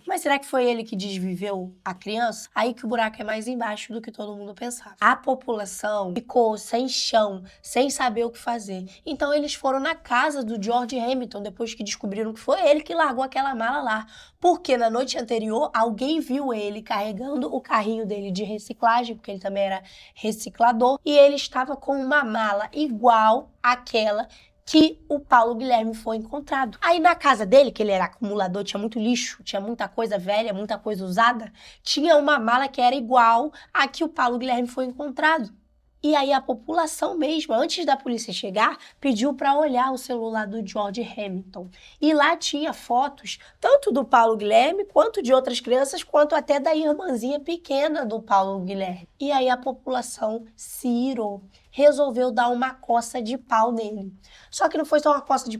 Mas será que foi ele que desviveu a criança? Aí que o buraco é mais embaixo do que todo mundo pensava. A população ficou sem chão, sem saber o que fazer. Então eles foram na casa do George Hamilton, depois que descobriram que foi ele que largou aquela mala lá. Porque na noite anterior, alguém viu ele carregando o carrinho dele de reciclagem, porque ele também era reciclador, e ele estava com uma mala igual àquela que o Paulo Guilherme foi encontrado. Aí na casa dele, que ele era acumulador, tinha muito lixo, tinha muita coisa velha, muita coisa usada, tinha uma mala que era igual à que o Paulo Guilherme foi encontrado. E aí a população mesmo, antes da polícia chegar, pediu para olhar o celular do George Hamilton. E lá tinha fotos tanto do Paulo Guilherme, quanto de outras crianças, quanto até da irmãzinha pequena do Paulo Guilherme. E aí a população se irou, resolveu dar uma coça de pau nele. Só que não foi só uma coça de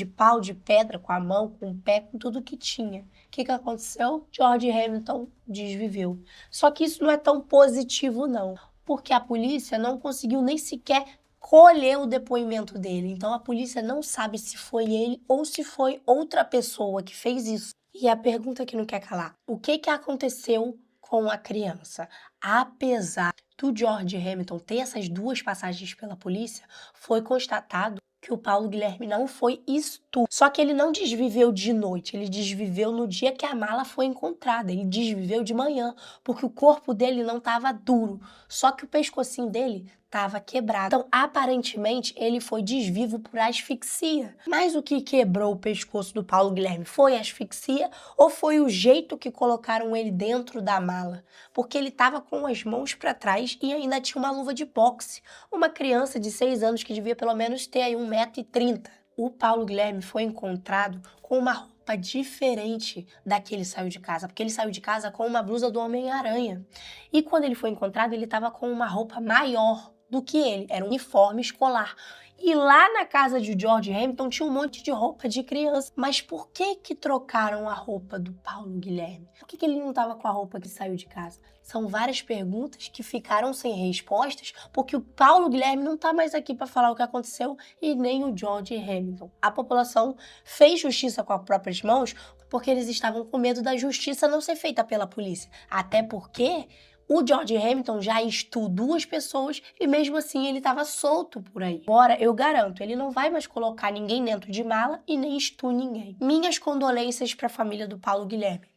pau, de pedra, com a mão, com o pé, com tudo que tinha. O que aconteceu? George Hamilton desviveu. Só que isso não é tão positivo, não, porque a polícia não conseguiu nem sequer colher o depoimento dele. Então a polícia não sabe se foi ele ou se foi outra pessoa que fez isso. E a pergunta que não quer calar: o que aconteceu com a criança? Apesar do George Hamilton ter essas duas passagens pela polícia, foi constatado que o Paulo Guilherme não foi estupro. Só que ele não desviveu de noite, ele desviveu no dia que a mala foi encontrada, ele desviveu de manhã, porque o corpo dele não estava duro, só que o pescocinho dele estava quebrado. Então, aparentemente, ele foi desvivo por asfixia. Mas o que quebrou o pescoço do Paulo Guilherme foi a asfixia ou foi o jeito que colocaram ele dentro da mala? Porque ele estava com as mãos para trás e ainda tinha uma luva de boxe. Uma criança de 6 anos que devia pelo menos ter aí 1,30 m. O Paulo Guilherme foi encontrado com uma roupa diferente da que ele saiu de casa, porque ele saiu de casa com uma blusa do Homem-Aranha. E quando ele foi encontrado, ele estava com uma roupa maior do que ele, era um uniforme escolar. E lá na casa de George Hamilton tinha um monte de roupa de criança. Mas por que trocaram a roupa do Paulo Guilherme? Por que ele não estava com a roupa que saiu de casa? São várias perguntas que ficaram sem respostas, porque o Paulo Guilherme não está mais aqui para falar o que aconteceu e nem o George Hamilton. A população fez justiça com as próprias mãos porque eles estavam com medo da justiça não ser feita pela polícia. Até porque o George Hamilton já estupou 2 pessoas e mesmo assim ele estava solto por aí. Agora, eu garanto, ele não vai mais colocar ninguém dentro de mala e nem estuprar ninguém. Minhas condolências para a família do Paulo Guilherme.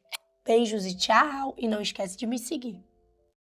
Beijos e tchau, e não esquece de me seguir.